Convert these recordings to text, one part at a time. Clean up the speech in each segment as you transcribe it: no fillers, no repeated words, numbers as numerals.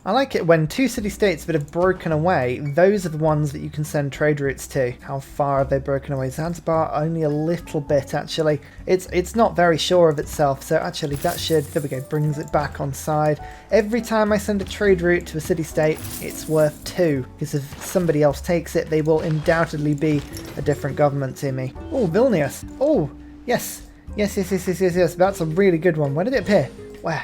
I like it when two city-states that have broken away, those are the ones that you can send trade routes to. How far have they broken away? Zanzibar, only a little bit actually. It's not very sure of itself, so actually that should, there we go, brings it back on side. Every time I send a trade route to a city-state, it's worth 2, because if somebody else takes it, they will undoubtedly be a different government to me. Oh, Vilnius. Oh, yes. Yes. That's a really good one. Where did it appear? Where?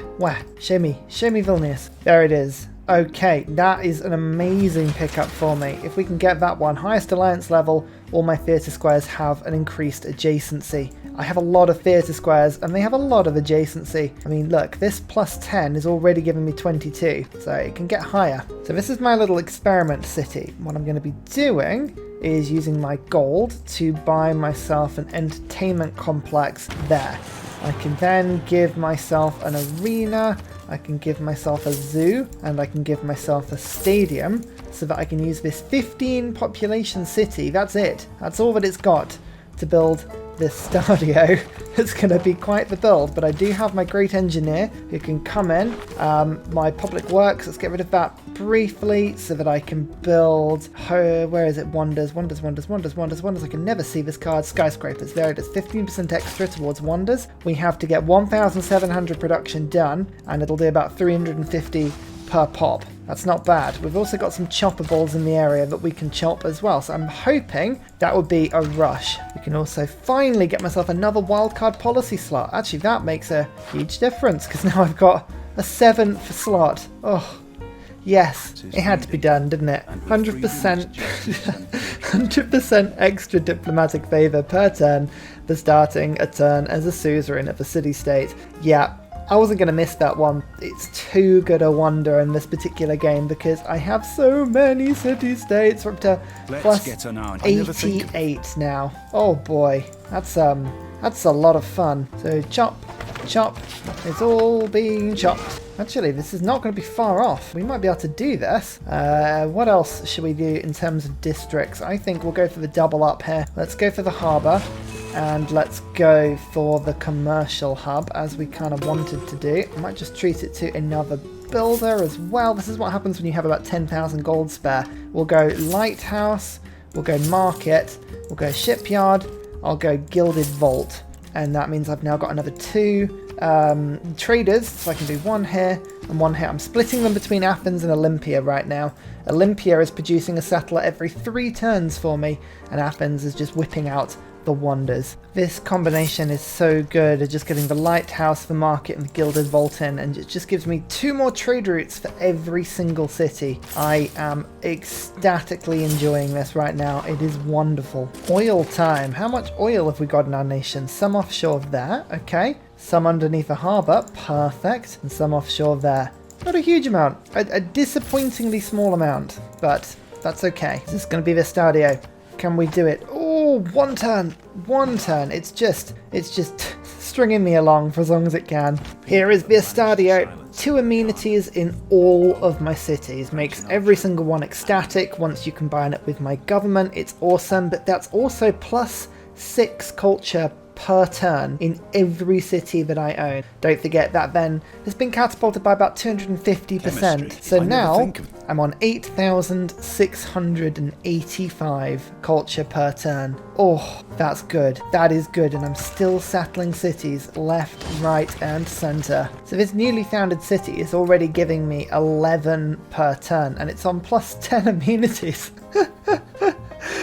Show me Vilnius. There it is. Okay, that is an amazing pickup for me. If we can get that one, highest alliance level, all my theatre squares have an increased adjacency. I have a lot of theatre squares and they have a lot of adjacency. I mean, look, this plus 10 is already giving me 22, so it can get higher. So this is my little experiment city. What I'm going to be doing is using my gold to buy myself an entertainment complex there. I can then give myself an arena, I can give myself a zoo, and I can give myself a stadium so that I can use this 15 population city. That's it. That's all that it's got to build this stadio. It's going to be quite the build, but I do have my great engineer who can come in. My public works, let's get rid of that briefly so that I can build, where is it? Wonders. I can never see this card. Skyscrapers, there it is, 15% extra towards wonders. We have to get 1,700 production done, and it'll do about 350 per pop. That's not bad. We've also got some chopper balls in the area that we can chop as well, so I'm hoping that would be a rush. We can also finally get myself another wildcard policy slot. Actually, that makes a huge difference because now I've got a 7th slot. Oh, yes, it had to be done, didn't it? 100%, 100% extra diplomatic favour per turn for starting a turn as a suzerain of a city-state. Yeah. I wasn't going to miss that one. It's too good a wonder in this particular game because I have so many city-states. We're up to plus 88 now. Oh boy, that's a lot of fun. So chop, it's all being chopped. Actually, this is not going to be far off. We might be able to do this. What else should we do in terms of districts? I think we'll go for the double up here. Let's go for the harbour. And let's go for the commercial hub as we kind of wanted to do. I might just treat it to another builder as well. This is what happens when you have about 10,000 gold spare. We'll go lighthouse, we'll go market, we'll go shipyard, I'll go gilded vault. And that means I've now got another 2 traders, so I can do 1 here and 1 here. I'm splitting them between Athens and Olympia right now. Olympia is producing a settler every 3 turns for me, and Athens is just whipping out the wonders. This combination is so good at just getting the lighthouse, the market, and the gilded vault in, and it just gives me 2 more trade routes for every single city. I am ecstatically enjoying this right now. It is wonderful. Oil time. How much oil have we got in our nation? Some offshore there, okay. Some underneath the harbour, perfect. And some offshore there. Not a huge amount. A disappointingly small amount, but that's okay. This is going to be the stadio. Can we do it? Oh, 1 turn. It's just stringing me along for as long as it can. Here is the stadio. 2 amenities in all of my cities. Makes every single one ecstatic once you combine it with my government. It's awesome, but that's also plus 6 culture per turn in every city that I own. Don't forget that then has been catapulted by about 250%. So now I'm on 8,685 culture per turn. Oh, that's good. That is good, and I'm still settling cities left, right, and centre. So this newly founded city is already giving me 11 per turn, and it's on plus 10 amenities.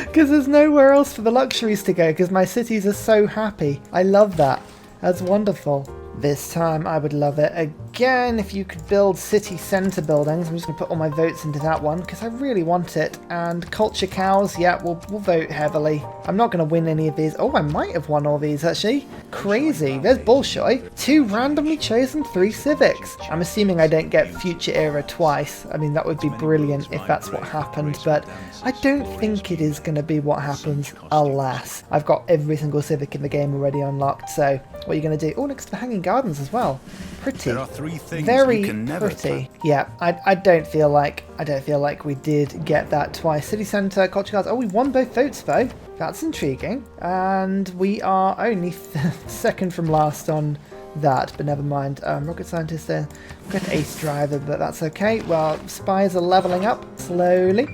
Because there's nowhere else for the luxuries to go, because my cities are so happy. I love that. That's wonderful. This time I would love it again if you could build city centre buildings. I'm just going to put all my votes into that one because I really want it. And culture cows, yeah, we'll vote heavily. I'm not going to win any of these. Oh, I might have won all these actually. Crazy. There's Bolshoi. 2 randomly chosen 3 civics. I'm assuming I don't get future era twice. I mean, that would be brilliant if that's what happened, but I don't think it is going to be what happens, alas. I've got every single civic in the game already unlocked, so what are you going to do? Oh, next to the Hanging Gardens as well. Pretty. Very pretty. Yeah, I don't feel like we did get that twice. City Centre, Culture Cards. Oh, we won both votes though. That's intriguing. And we are only second from last on that, but never mind. Rocket scientist there. Got an ace driver, but that's okay. Well, spies are leveling up slowly.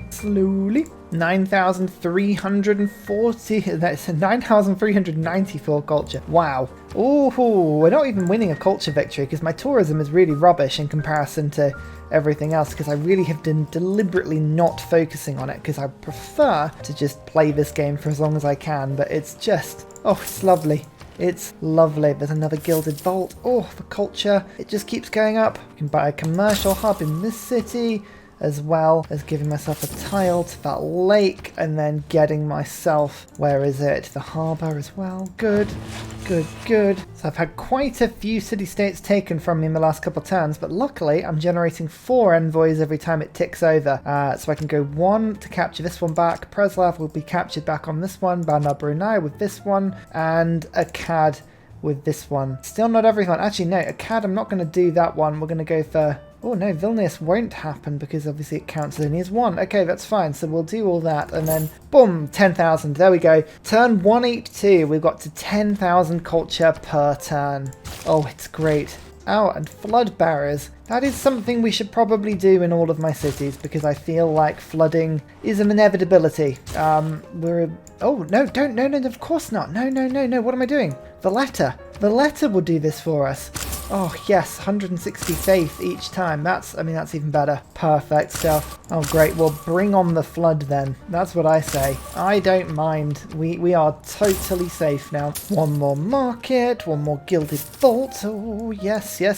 9,340. That's 9,394 culture. Wow. Ooh, we're not even winning a culture victory because my tourism is really rubbish in comparison to everything else, because I really have been deliberately not focusing on it because I prefer to just play this game for as long as I can, but it's just, oh, it's lovely. It's lovely. There's another gilded vault. Oh, for culture, it just keeps going up. You can buy a commercial hub in this city, as well as giving myself a tile to that lake, and then getting myself, where is it? The harbour as well. Good. So I've had quite a few city-states taken from me in the last couple of turns, but luckily I'm generating 4 envoys every time it ticks over. So I can go 1 to capture this one back. Preslav will be captured back on this one. Bandar Brunei with this one, and Akkad with this one. Still not everyone. Actually, no, Akkad, I'm not going to do that one. We're going to go for... Oh no, Vilnius won't happen because obviously it counts only as 1. Okay, that's fine. So we'll do all that and then boom, 10,000. There we go. Turn 182. We've got to 10,000 culture per turn. Oh, it's great. Oh, and flood barriers. That is something we should probably do in all of my cities because I feel like flooding is an inevitability. Oh, no, don't. No, of course not. No. What am I doing? The letter will do this for us. Oh, yes, 160 faith each time. That's even better. Perfect stuff. Oh, great. Well, bring on the flood then. That's what I say. I don't mind. We are totally safe now. One more market, one more gilded vault. Oh, yes. We're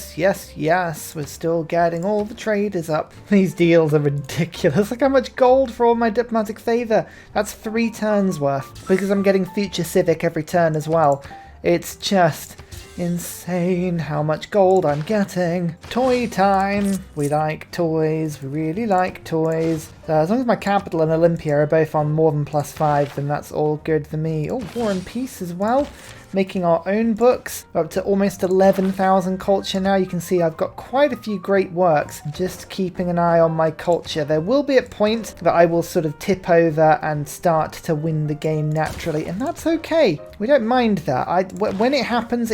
still getting all the traders up. These deals are ridiculous. Look how much gold for all my diplomatic favour. That's 3 turns worth because I'm getting future civic every turn as well. It's just... insane how much gold I'm getting. Toy time. We like toys. We really like toys. So as long as my capital and Olympia are both on more than +5, then that's all good for me. Oh, War and Peace as well. Making our own books. We're up to almost 11,000 culture now. You can see I've got quite a few great works. Just keeping an eye on my culture. There will be a point that I will sort of tip over and start to win the game naturally, and that's okay. We don't mind that. When it happens,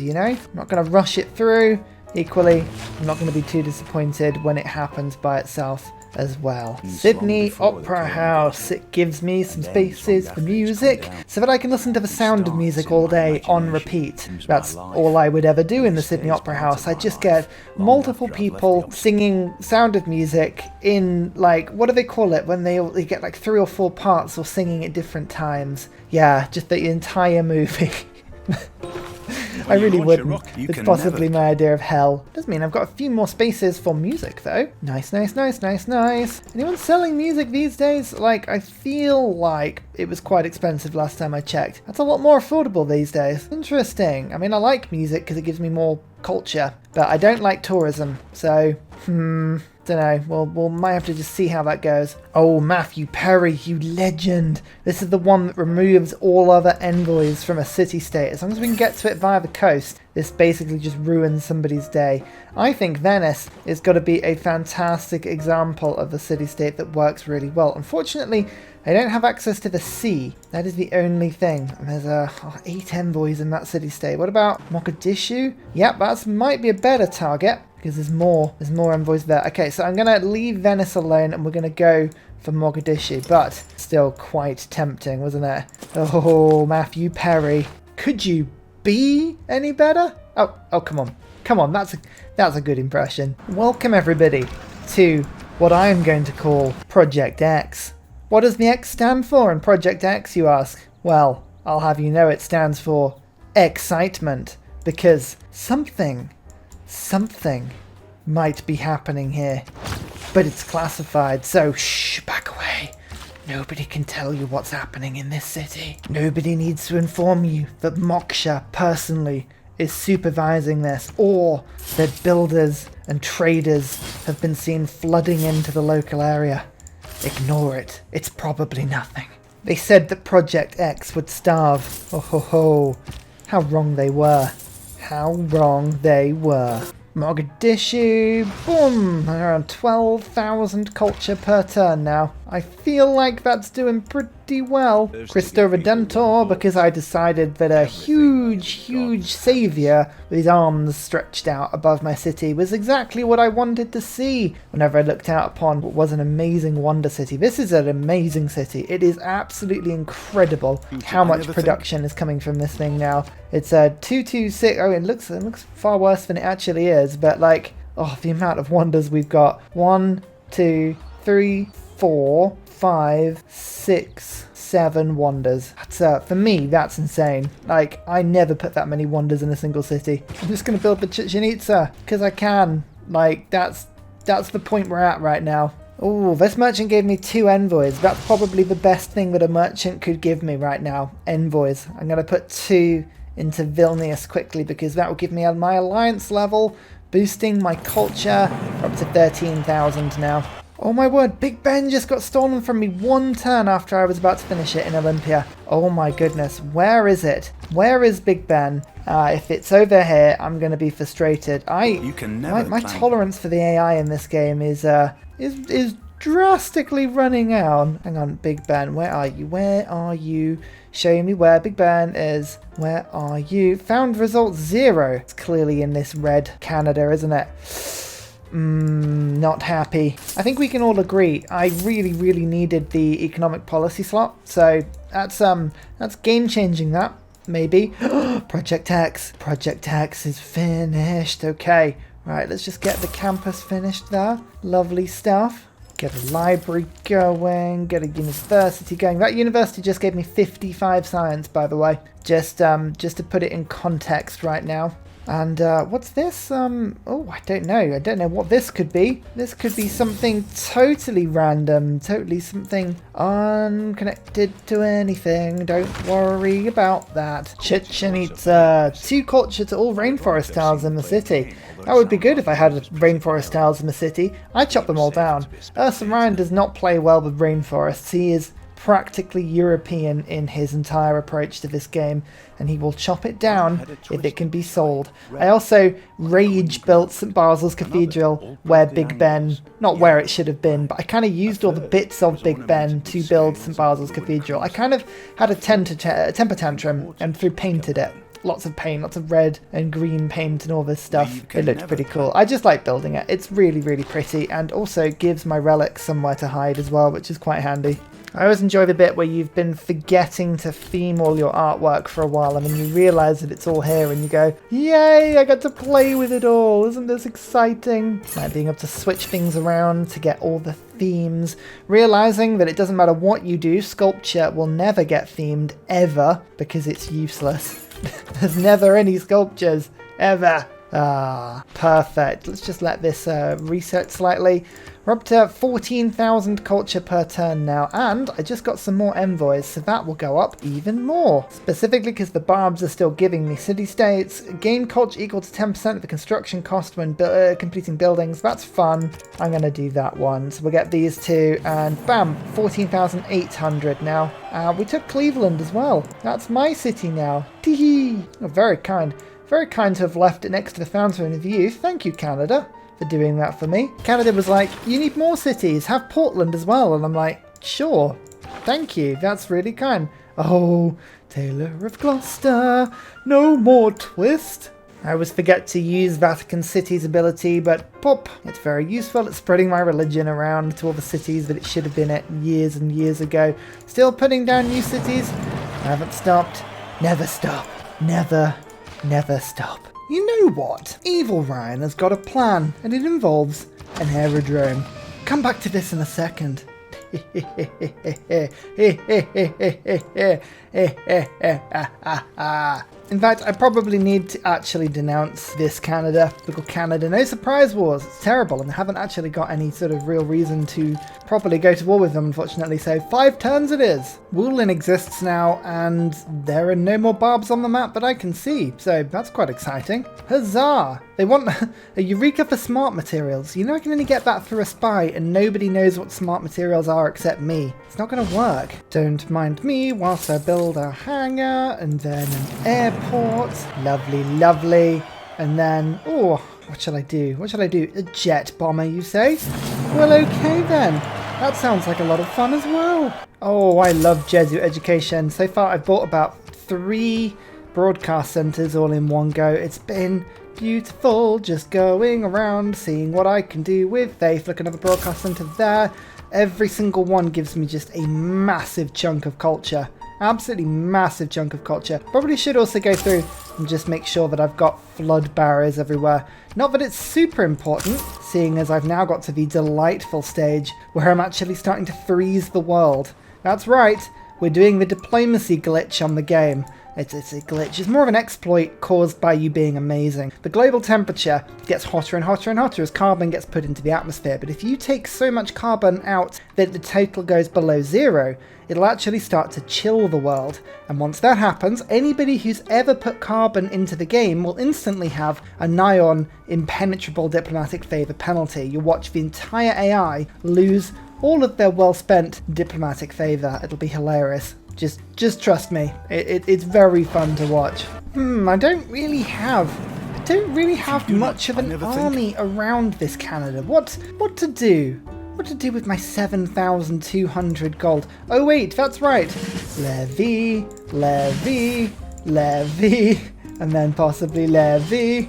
you know? I'm not going to rush it through. Equally, I'm not going to be too disappointed when it happens by itself as well. Sydney Opera House. It gives me some spaces for music so that I can listen to the sound of music all day on repeat. That's all I would ever do in the Sydney Opera House. I just get multiple people singing Sound of Music in, like, what do they call it when they get like 3 or 4 parts or singing at different times. Yeah, just the entire movie. I really wouldn't. It's possibly my idea of hell. Does mean I've got a few more spaces for music though. Nice. Anyone selling music these days? Like, I feel like it was quite expensive last time I checked. That's a lot more affordable these days. Interesting. I mean, I like music because it gives me more culture, but I don't like tourism. So, don't know. We'll might have to just see how that goes. Oh, Matthew Perry, you legend. This is the one that removes all other envoys from a city-state. As long as we can get to it via the coast, this basically just ruins somebody's day. I think Venice is going to be a fantastic example of a city-state that works really well. Unfortunately, I don't have access to the sea. That is the only thing. And there's 8 envoys in that city-state. What about Mogadishu? Yep, that might be a better target, because there's more envoys there. Okay, so I'm going to leave Venice alone and we're going to go for Mogadishu, but still quite tempting, wasn't it? Oh, Matthew Perry. Could you be any better? Oh, come on, that's a good impression. Welcome everybody to what I am going to call Project X. What does the X stand for in Project X, you ask? Well, I'll have you know it stands for excitement, because something might be happening here, but it's classified, so shh, back away. Nobody can tell you what's happening in this city. Nobody needs to inform you that Moksha personally is supervising this, or that builders and traders have been seen flooding into the local area. Ignore it. It's probably nothing. They said that Project X would starve. Oh ho ho. How wrong they were. Mogadishu, boom, around 12,000 culture per turn now. I feel like that's doing pretty well. Cristo Redentor, because I decided that a huge saviour with his arms stretched out above my city was exactly what I wanted to see whenever I looked out upon what was an amazing wonder city. This is an amazing city. It is absolutely incredible how much production is coming from this thing now. It's a 226. Oh, it looks far worse than it actually is, but like, oh, the amount of wonders we've got. 1, 2, 3, 4, 5, 6, 7 wonders. That's, for me, that's insane. Like, I never put that many wonders in a single city. I'm just going to build the Chichen Itza because I can. Like, that's the point we're at right now. Oh, this merchant gave me 2 envoys. That's probably the best thing that a merchant could give me right now. Envoys. I'm going to put 2 into Vilnius quickly because that will give me my alliance level, boosting my culture. We're up to 13,000 now. Oh my word, Big Ben just got stolen from me 1 turn after I was about to finish it in Olympia. Oh my goodness, where is it? Where is Big Ben? If it's over here, I'm going to be frustrated. My tolerance for the AI in this game is drastically running out. Hang on, Big Ben, where are you? Where are you? Show me where Big Ben is. Where are you? Found result 0. It's clearly in this red Canada, isn't it? Not happy. I think we can all agree I really needed the economic policy slot, so that's game changing, that maybe. Project X is finished. Okay, right, let's just get the campus finished there. Lovely stuff. Get a library going, get a university going. That university just gave me 55 science, by the way, just to put it in context right now. And what's this? Oh, I don't know. I don't know what this could be. This could be something totally random, totally something unconnected to anything. Don't worry about that. Chichen Itza. 2 culture to all rainforest tiles in the city. That would be good if I had rainforest tiles in the city. I'd chop them all down. Ursa Ryan does not play well with rainforests. He is practically European in his entire approach to this game, and he will chop it down if it can be sold. I also rage built St. Basil's Cathedral where Big Ben, not where it should have been, but I kind of used all the bits of Big Ben to build St. Basil's Cathedral. I kind of had a temper tantrum and painted it. Lots of paint, lots of red and green paint and all this stuff. It looked pretty cool. I just like building it. It's really pretty, and also gives my relics somewhere to hide as well, which is quite handy. I always enjoy the bit where you've been forgetting to theme all your artwork for a while, and then you realise that it's all here and you go, yay, I got to play with it all, isn't this exciting? Like being able to switch things around to get all the themes, realising that it doesn't matter what you do, sculpture will never get themed ever because it's useless. There's never any sculptures, ever. Ah, perfect. Let's just let this reset slightly. We're up to 14,000 culture per turn now, and I just got some more envoys, so that will go up even more. Specifically because the barbs are still giving me city-states. Gain culture equal to 10% of the construction cost when completing buildings. That's fun. I'm going to do that one. So we'll get these 2, and bam, 14,800 now. We took Cleveland as well. That's my city now. Tee-hee. Oh, very kind. Very kind to have left it next to the Fountain of Youth. Thank you, Canada, for doing that for me. Canada was like, you need more cities. Have Portland as well. And I'm like, sure. Thank you. That's really kind. Oh, Taylor of Gloucester. No more twist. I always forget to use Vatican City's ability, but pop, it's very useful. It's spreading my religion around to all the cities that it should have been at years and years ago. Still putting down new cities. I haven't stopped. Never stop. Never stop. You know what? Evil Ryan has got a plan, and it involves an aerodrome. Come back to this in a second. In fact, I probably need to actually denounce this Canada. Look at Canada. No surprise wars. It's terrible, and I haven't actually got any sort of real reason to properly go to war with them, unfortunately. So 5 turns it is. Woolin exists now, and there are no more barbs on the map that I can see. So that's quite exciting. Huzzah! They want a Eureka for smart materials. You know I can only get that through a spy, and nobody knows what smart materials are except me. It's not going to work. Don't mind me whilst I build a hangar, and then an airport. Lovely, lovely. And then, oh, what shall I do? What shall I do? A jet bomber, you say? Well, okay then. That sounds like a lot of fun as well. Oh, I love Jesuit education. So far I've bought about 3 broadcast centres all in one go. It's been beautiful, just going around, seeing what I can do with faith. Look, another broadcast centre there. Every single one gives me just a massive chunk of culture. Absolutely massive chunk of culture. Probably should also go through and just make sure that I've got flood barriers everywhere. Not that it's super important, seeing as I've now got to the delightful stage where I'm actually starting to freeze the world. That's right, we're doing the diplomacy glitch on the game. It's a glitch. It's more of an exploit caused by you being amazing. The global temperature gets hotter and hotter and hotter as carbon gets put into the atmosphere. But if you take so much carbon out that the total goes below 0, it'll actually start to chill the world. And once that happens, anybody who's ever put carbon into the game will instantly have a nigh on impenetrable diplomatic favour penalty. You'll watch the entire AI lose all of their well-spent diplomatic favour. It'll be hilarious. Just trust me, it's very fun to watch. I don't really have much of an army around this Canada. What to do? What to do with my 7,200 gold? Oh wait, that's right. Levy, levy, levy, and then possibly levy.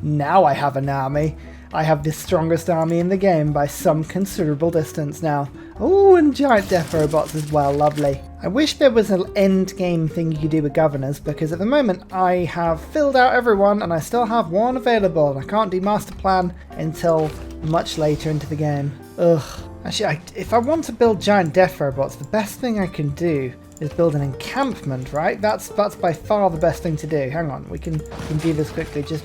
Now I have an army. I have the strongest army in the game by some considerable distance now. Oh, and giant death robots as well, lovely. I wish there was an end game thing you could do with governors, because at the moment I have filled out everyone and I still have one available, and I can't do master plan until much later into the game. Ugh. Actually, if I want to build giant death robots, the best thing I can do is build an encampment, right? That's by far the best thing to do. Hang on, we can do this quickly. Just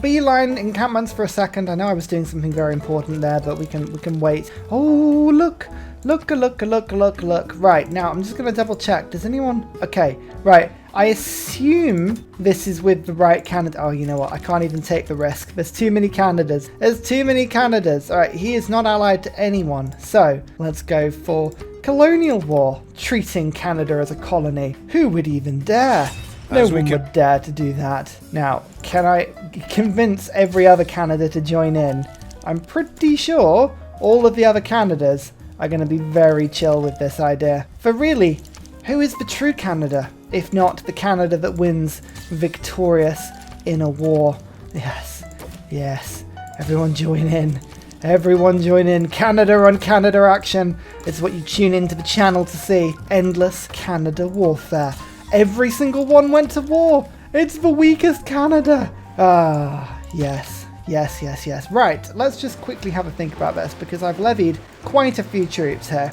beeline encampments for a second. I know I was doing something very important there, but we can wait. Oh, look. Right, now I'm just going to double check. Does anyone... Okay, right. I assume this is with the right candidate. Oh, you know what? I can't even take the risk. There's too many candidates. There's too many candidates. All right, he is not allied to anyone. So let's go for colonial war, treating Canada as a colony. Who would even dare? No one would dare to do that. Now, can I convince every other Canada to join in? I'm pretty sure all of the other Canadas are going to be very chill with this idea. For really, who is the true Canada, if not the Canada that wins victorious in a war? Yes, everyone join in. Everyone join in. Canada on Canada action. It's what you tune into the channel to see. Endless Canada warfare. Every single one went to war. It's the weakest Canada. Yes. Right, let's just quickly have a think about this, because I've levied quite a few troops here.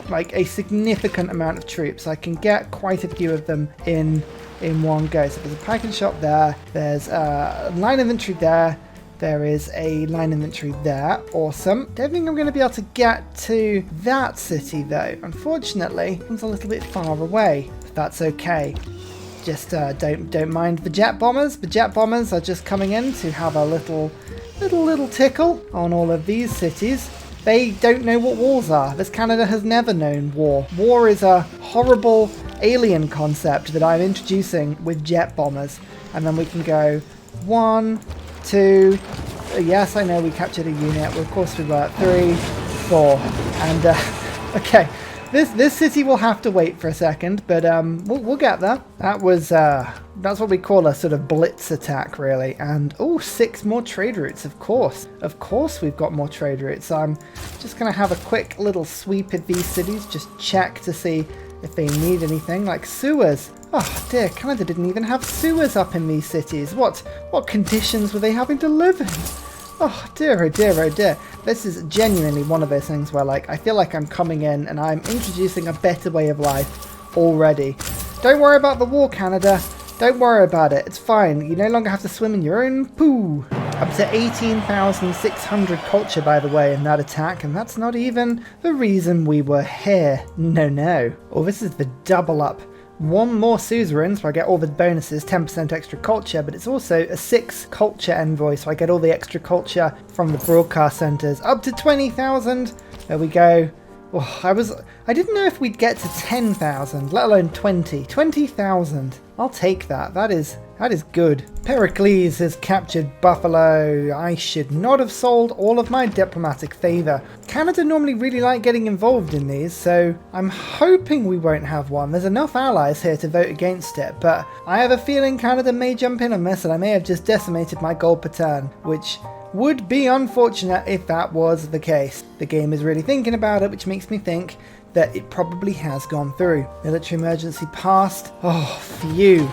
Like a significant amount of troops. I can get quite a few of them in one go. So there's a pike shop there. There's a line infantry there. There is a line infantry there. Awesome. Don't think I'm going to be able to get to that city though. Unfortunately, it's a little bit far away. But that's okay. Just don't mind the jet bombers. The jet bombers are just coming in to have a little tickle on all of these cities. They don't know what wars are. This Canada has never known war. War is a horrible alien concept that I'm introducing with jet bombers. And then we can go 1, 2. Yes, I know we captured a unit. Well, of course we were. 3, 4. And okay. This city will have to wait for a second, but we'll get there. That was that's what we call a sort of blitz attack, really. And 6 more trade routes, of course. Of course, we've got more trade routes. I'm just gonna have a quick little sweep at these cities, just check to see if they need anything, like sewers. Oh dear, Canada didn't even have sewers up in these cities. What conditions were they having to live in? Oh dear, oh dear, oh dear. This is genuinely one of those things where, like, I feel like I'm coming in and I'm introducing a better way of life already. Don't worry about the war, Canada. Don't worry about it. It's fine. You no longer have to swim in your own poo. Up to 18,600 culture, by the way, in that attack, and that's not even the reason we were here. No. Oh, this is the double up. 1 more suzerain, so I get all the bonuses, 10% extra culture, but it's also a 6 culture envoy, so I get all the extra culture from the broadcast centres. Up to 20,000. There we go. Oh, I didn't know if we'd get to 10,000, let alone 20. 20,000. I'll take that. That is That is good. Pericles has captured Buffalo. I should not have sold all of my diplomatic favour. Canada normally really like getting involved in these, so I'm hoping we won't have one. There's enough allies here to vote against it, but I have a feeling Canada may jump in on this and I may have just decimated my gold per turn, which would be unfortunate if that was the case. The game is really thinking about it, which makes me think that it probably has gone through. Military emergency passed. Oh, phew.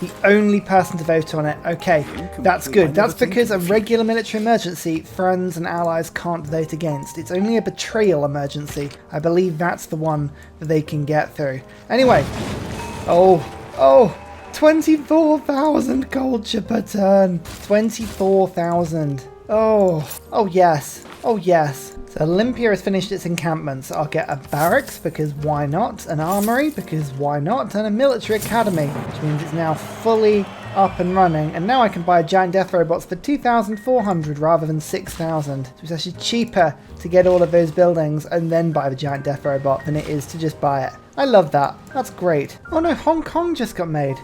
The only person to vote on it. Okay, that's good. That's because a regular military emergency, friends and allies can't vote against. It's only a betrayal emergency. I believe that's the one that they can get through. Anyway. Oh, 24,000 culture per turn. 24,000. Oh yes. Oh yes. So Olympia has finished its encampments. I'll get a barracks, because why not? An armory, because why not? And a military academy, which means it's now fully up and running. And now I can buy giant death robots for 2,400 rather than 6,000. So it's actually cheaper to get all of those buildings and then buy the giant death robot than it is to just buy it. I love that. That's great. Oh no, Hong Kong just got made.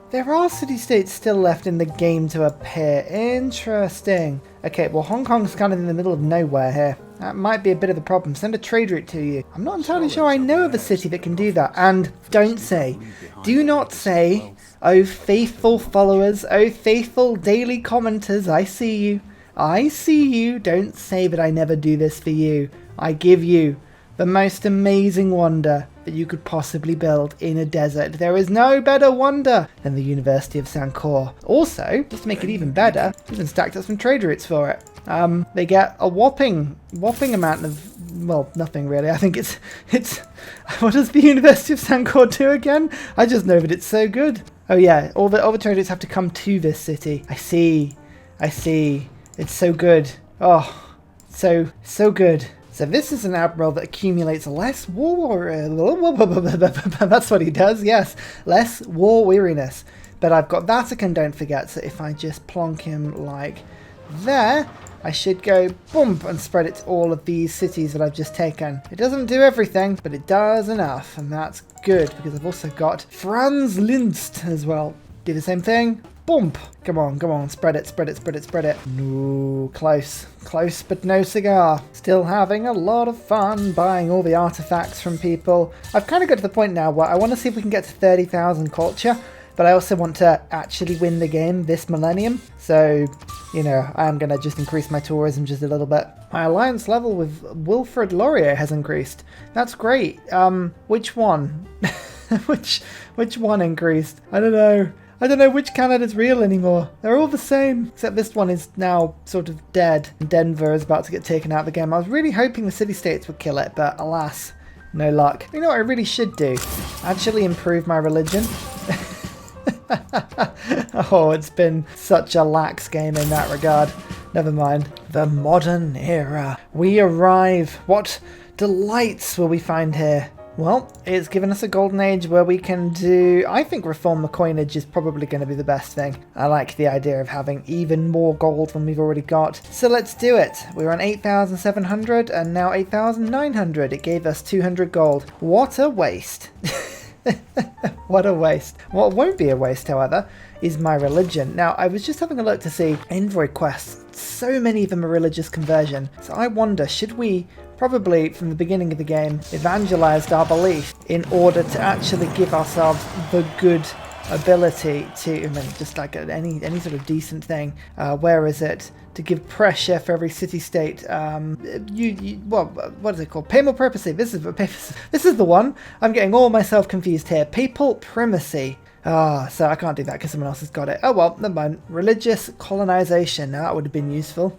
There are city-states still left in the game to appear. Interesting. Okay, well, Hong Kong's kind of in the middle of nowhere here. That might be a bit of a problem. Send a trade route to you. I'm not entirely sure I know of a city that can do that. And do not say, oh faithful followers, oh faithful daily commenters, I see you. I see you. Don't say that I never do this for you. I give you the most amazing wonder that you could possibly build in a desert. There is no better wonder than the University of Sankor. Also, just to make it even better, even stacked up some trade routes for it. They get a whopping amount of, well, nothing really. I think it's what does the University of Sankor do again? I just know that it's so good. Oh yeah, all the trade routes have to come to this city. I see. It's so good. Oh, so good. So this is an admiral that accumulates less war... That's what he does, yes. Less war weariness. But I've got Vatican, don't forget. So if I just plonk him like there, I should go boom and spread it to all of these cities that I've just taken. It doesn't do everything, but it does enough. And that's good, because I've also got Franz Linst as well. Do the same thing. Boom! Come on, spread it. No, close, but no cigar. Still having a lot of fun buying all the artifacts from people. I've kind of got to the point now where I want to see if we can get to 30,000 culture, but I also want to actually win the game this millennium. So, you know, I am going to just increase my tourism just a little bit. My alliance level with Wilfrid Laurier has increased. That's great. Which one? which one increased? I don't know which Canada's real anymore. They're all the same, except this one is now sort of dead. Denver is about to get taken out of the game. I was really hoping the city-states would kill it, but alas, no luck. You know what I really should do? Actually improve my religion. Oh, it's been such a lax game in that regard. Never mind. The modern era. We arrive. What delights will we find here? Well, it's given us a golden age where we can do... I think reform the coinage is probably going to be the best thing. I like the idea of having even more gold than we've already got. So let's do it. We're on 8,700 and now 8,900. It gave us 200 gold. What a waste. What a waste. What won't be a waste, however, is my religion. Now, I was just having a look to see envoy quests. So many of them are religious conversion. So I wonder, should we probably from the beginning of the game evangelized our belief in order to actually give ourselves the good ability to, I mean, just like any sort of decent thing. Where is it? To give pressure for every city-state. What is it called? Papal primacy. This is the one. I'm getting all myself confused here. Papal primacy. So I can't do that because someone else has got it. Oh well, never mind. Religious colonization. Now that would have been useful.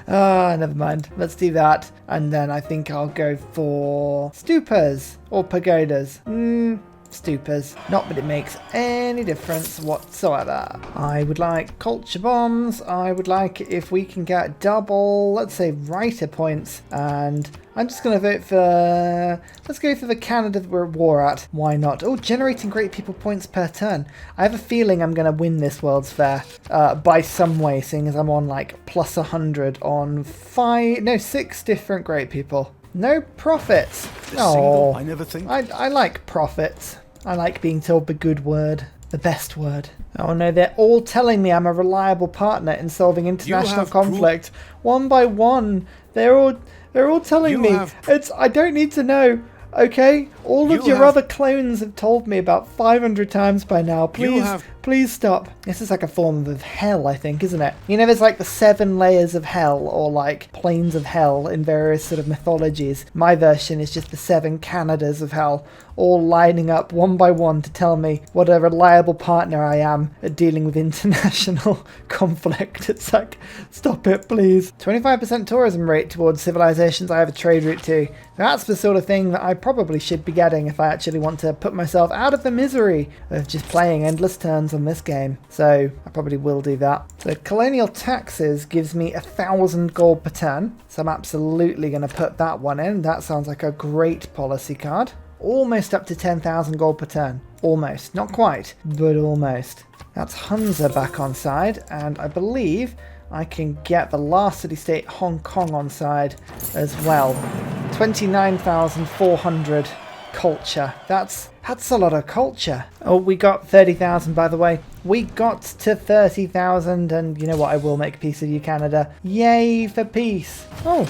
Never mind. Let's do that. And then I think I'll go for stupas or pagodas. Stupas. Not that it makes any difference whatsoever. I would like culture bombs. I would like if we can get double, let's say, writer points. And I'm just going to vote for... Let's go for the Canada that we're at war at. Why not? Oh, generating great people points per turn. I have a feeling I'm going to win this World's Fair by some way, seeing as I'm on like plus 100 on 6 different great people. No profits. Oh, I never think. I like profits. I like being told the good word. The best word. Oh no, they're all telling me I'm a reliable partner in solving international conflict. One by one. They're all telling me. I don't need to know. Okay? All of your other clones have told me about 500 times by now. Please stop. This is like a form of hell, I think, isn't it? You know, there's like the 7 layers of hell, or like planes of hell in various sort of mythologies. My version is just the 7 Canadas of hell, all lining up one by one to tell me what a reliable partner I am at dealing with international conflict. It's like, stop it, please. 25% tourism rate towards civilizations I have a trade route to. That's the sort of thing that I probably should be getting if I actually want to put myself out of the misery of just playing endless turns on this game. So I probably will do that. So colonial taxes gives me 1,000 gold per turn. So I'm absolutely going to put that one in. That sounds like a great policy card. Almost up to 10,000 gold per turn. Almost. Not quite, but almost. That's Hunza back on side, and I believe I can get the last city-state Hong Kong on side as well. 29,400 culture. That's a lot of culture. Oh, we got 30,000, by the way. We got to 30,000, and you know what? I will make peace with you, Canada. Yay for peace. Oh,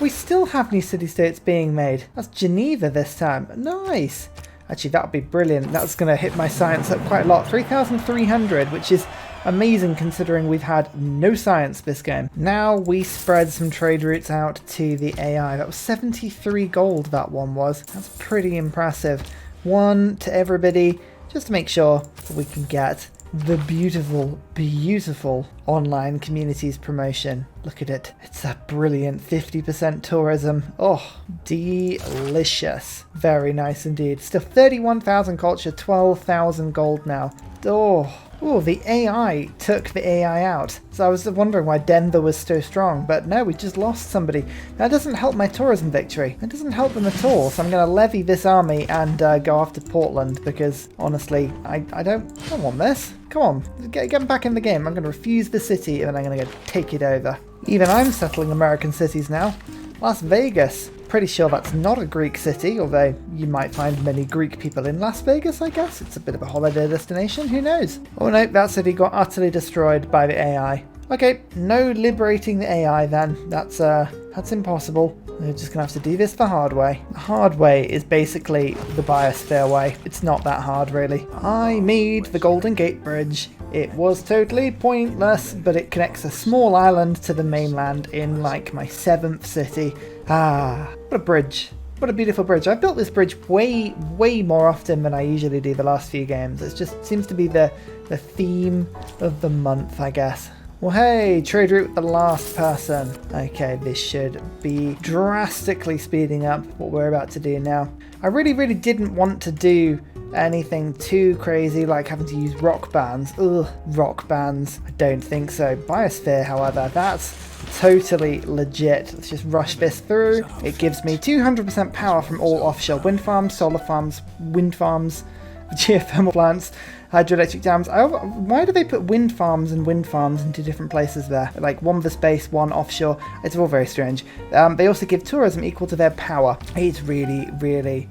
we still have new city-states being made. That's Geneva this time. Nice. Actually, that would be brilliant. That's going to hit my science up quite a lot. 3,300, which is amazing considering we've had no science this game. Now we spread some trade routes out to the AI. That was 73 gold, that one was. That's pretty impressive. One to everybody, just to make sure that we can get the beautiful, beautiful online communities promotion. Look at it. It's a brilliant 50% tourism. Oh, delicious. Very nice indeed. Still 31,000 culture, 12,000 gold now. Oh, the AI took the AI out. So I was wondering why Denver was so strong, but no, we just lost somebody. That doesn't help my tourism victory. It doesn't help them at all, so I'm going to levy this army and go after Portland, because honestly, I don't want this. Come on, get back in the game. I'm going to refuse the city and then I'm going to go take it over. Even I'm settling American cities now. Las Vegas. Pretty sure that's not a Greek city, although you might find many Greek people in Las Vegas, I guess. It's a bit of a holiday destination, who knows? Oh no, that city got utterly destroyed by the AI. Okay, no liberating the AI then. That's impossible. We're just going to have to do this the hard way. The hard way is basically the biosphere way. It's not that hard, really. I made the Golden Gate Bridge. It was totally pointless, but it connects a small island to the mainland in, like, my 7th city. Ah, what a bridge. What a beautiful bridge. I've built this bridge way, way more often than I usually do the last few games. It just seems to be the theme of the month, I guess. Well, hey, trade route with the last person. Okay, this should be drastically speeding up what we're about to do now. I really, really didn't want to do anything too crazy, like having to use rock bands. Ugh, rock bands. I don't think so. Biosphere, however, that's totally legit. Let's just rush this through. It gives me 200% power from all offshore wind farms, solar farms, wind farms, geothermal plants, hydroelectric dams. Why do they put wind farms into different places there? Like one for space, one offshore. It's all very strange. They also give tourism equal to their power. It's really, really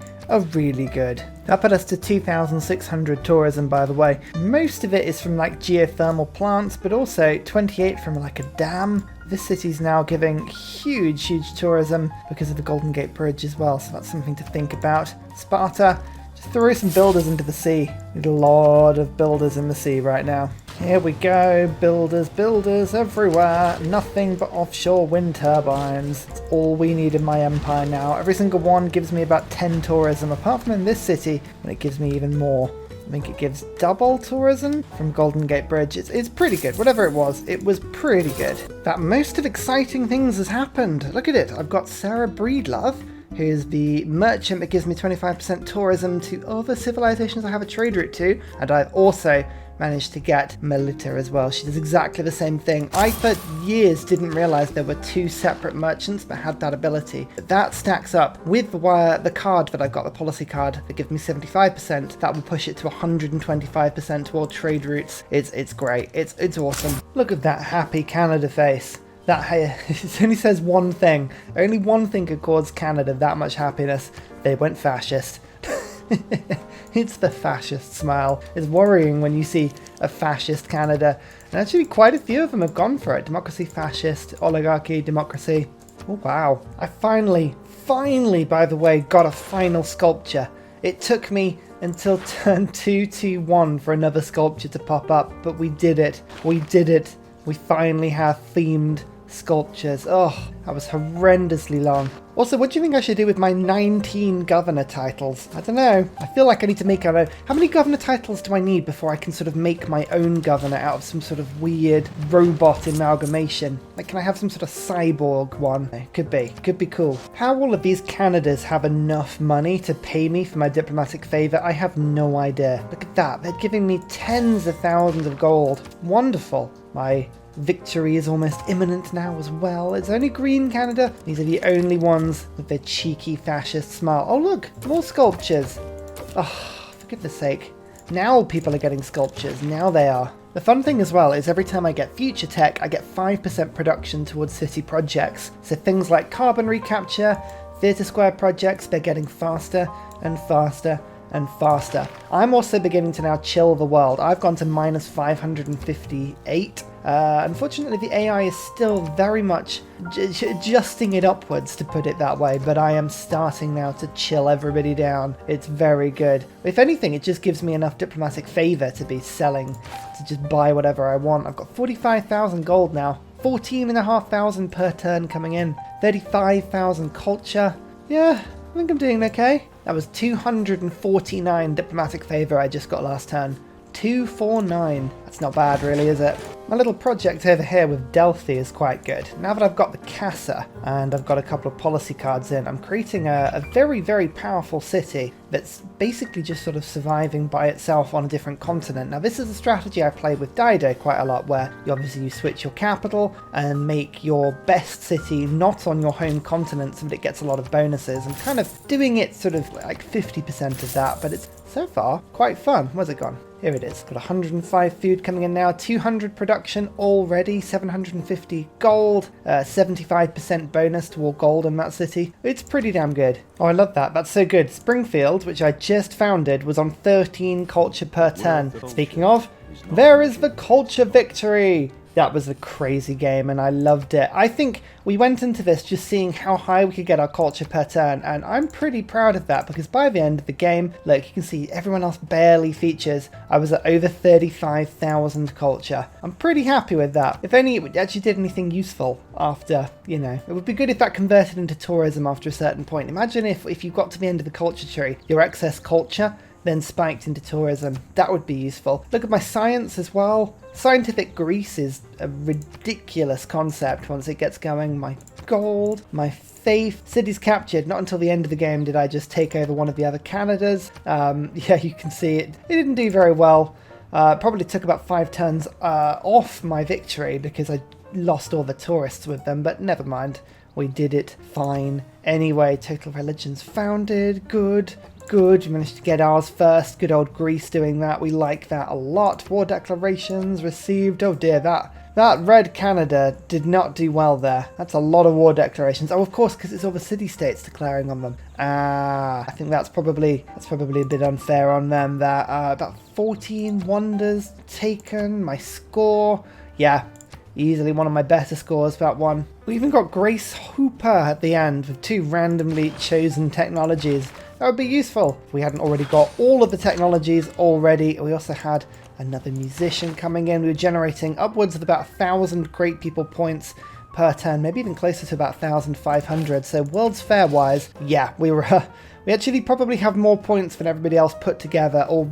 good. That put us to 2,600 tourism, by the way. Most of it is from like geothermal plants, but also 28 from like a dam. This city's now giving huge tourism because of the Golden Gate Bridge as well, so that's something to think about. Sparta, just throw some builders into the sea. Need a lot of builders in the sea right now. Here we go, builders everywhere. Nothing but offshore wind turbines. It's all we need in my empire now. Every single one gives me about 10 tourism, apart from in this city, when it gives me even more. I think it gives double tourism from Golden Gate Bridge. It's pretty good. Whatever it was pretty good. That most of exciting things has happened. Look at it. I've got Sarah Breedlove, who's the merchant that gives me 25% tourism to other civilizations I have a trade route to, and I've also managed to get Melita as well. She does exactly the same thing. I for years didn't realize there were 2 separate merchants that had that ability. But that stacks up with the card that I've got, the policy card that gives me 75%. That will push it to 125% toward trade routes. It's great. It's awesome. Look at that happy Canada face. It only says one thing. Only one thing could cause Canada that much happiness. They went fascist. It's the fascist smile. It's worrying when you see a fascist Canada. And actually quite a few of them have gone for it. Democracy, fascist, oligarchy, democracy. Oh wow. I finally, by the way, got a final sculpture. It took me until turn 221 for another sculpture to pop up, but we did it. We did it. We finally have themed sculptures. Oh, that was horrendously long. Also, what do you think I should do with my 19 governor titles? I don't know. I feel like I need to make, how many governor titles do I need before I can sort of make my own governor out of some sort of weird robot amalgamation? Like, can I have some sort of cyborg one? Could be cool. How all of these Canadas have enough money to pay me for my diplomatic favor, I have no idea. Look at that. They're giving me tens of thousands of gold. Wonderful. My victory is almost imminent now as well. It's only green Canada. These are the only ones with their cheeky fascist smile. Oh look, more sculptures. Oh, for goodness sake. Now people are getting sculptures. Now they are. The fun thing as well is every time I get future tech, I get 5% production towards city projects. So things like carbon recapture, theatre square projects, they're getting faster and faster and faster. I'm also beginning to now chill the world. I've gone to minus 558. Unfortunately, the AI is still very much adjusting it upwards, to put it that way, but I am starting now to chill everybody down. It's very good. If anything, it just gives me enough diplomatic favor to be selling, to just buy whatever I want. I've got 45,000 gold now, 14,500 per turn coming in, 35,000 culture. Yeah, I think I'm doing okay. That was 249 diplomatic favor I just got last turn. 249. That's not bad really, is it? My little project over here with Delphi is quite good. Now that I've got the Casa and I've got a couple of policy cards in, I'm creating a very, very powerful city that's basically just sort of surviving by itself on a different continent. Now this is a strategy I play with Dido quite a lot, where you switch your capital and make your best city not on your home continent so that it gets a lot of bonuses. I'm kind of doing it sort of like 50% of that, but it's so far quite fun. Where's it gone? Here it is. Got 105 food coming in now, 200 production already, 750 gold, 75% bonus to all gold in that city. It's pretty damn good. Oh, I love that. That's so good. Springfield, which I just founded, was on 13 culture per turn. Speaking of, there is the culture victory. That was a crazy game and I loved it. I think we went into this just seeing how high we could get our culture per turn, and I'm pretty proud of that because by the end of the game, look, you can see everyone else barely features. I was at over 35,000 culture. I'm pretty happy with that. If only it actually did anything useful after, you know. It would be good if that converted into tourism after a certain point. Imagine if you got to the end of the culture tree, your excess culture then spiked into tourism. That would be useful. Look at my science as well. Scientific Greece is a ridiculous concept once it gets going. My gold, my faith. Cities captured. Not until the end of the game did I just take over one of the other Canadas. Yeah, you can see it. It didn't do very well. Probably took about 5 turns off my victory because I lost all the tourists with them, but never mind. We did it fine. Anyway, total religions founded. Good. Good, you managed to get ours first. Good old Greece doing that. We like that a lot. War declarations received. Oh dear, that red Canada did not do well there. That's a lot of war declarations. Oh, of course, because it's all the city-states declaring on them. I think that's probably a bit unfair on them there. About 14 wonders taken. My score, yeah, easily one of my better scores, that one. We even got Grace Hooper at the end with 2 randomly chosen technologies. That would be useful if we hadn't already got all of the technologies already. We also had another musician coming in. We were generating upwards of about 1,000 Great People points per turn, maybe even closer to about 1,500. So World's Fair wise, yeah, we actually probably have more points than everybody else put together, or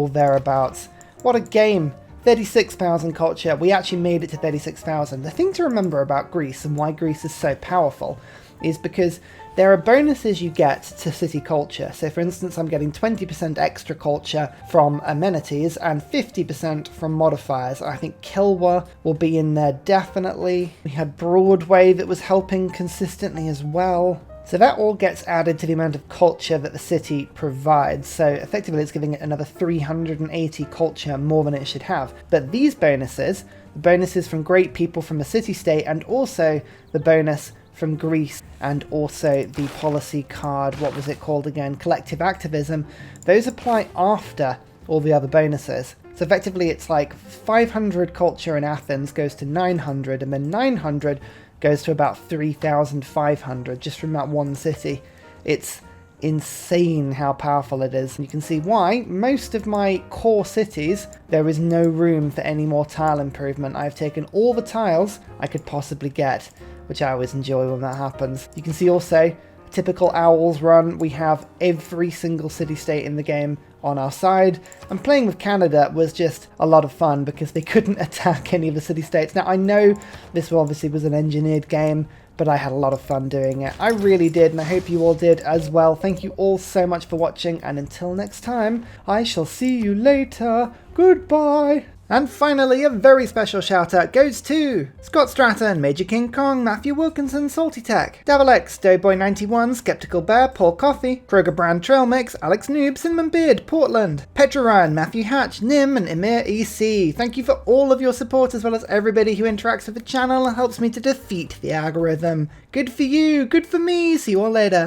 thereabouts. What a game. 36,000 culture. We actually made it to 36,000. The thing to remember about Greece and why Greece is so powerful is because there are bonuses you get to city culture. So for instance, I'm getting 20% extra culture from amenities and 50% from modifiers. I think Kilwa will be in there definitely. We had Broadway that was helping consistently as well. So that all gets added to the amount of culture that the city provides. So effectively it's giving it another 380 culture more than it should have. But these bonuses, the bonuses from Great People from the city-state and also the bonus from Greece, and also the policy card, what was it called again? Collective activism. Those apply after all the other bonuses. So effectively it's like 500 culture in Athens goes to 900, and then 900 goes to about 3,500 just from that one city. It's insane how powerful it is. And you can see why most of my core cities, there is no room for any more tile improvement. I've taken all the tiles I could possibly get, which I always enjoy when that happens. You can see also, typical Owls run, we have every single city-state in the game on our side, and playing with Canada was just a lot of fun because they couldn't attack any of the city-states. Now I know this obviously was an engineered game, but I had a lot of fun doing it. I really did, and I hope you all did as well. Thank you all so much for watching, and until next time, I shall see you later. Goodbye! And finally, a very special shout out goes to Scott Stratton, Major King Kong, Matthew Wilkinson, Salty Tech, Devil X, Doughboy91, Skeptical Bear, Paul Coffey, Kroger Brand Trail Mix, Alex Noob, Cinnamon Beard, Portland, Petra Ryan, Matthew Hatch, Nim, and Emir EC. Thank you for all of your support, as well as everybody who interacts with the channel and helps me to defeat the algorithm. Good for you, good for me, see you all later.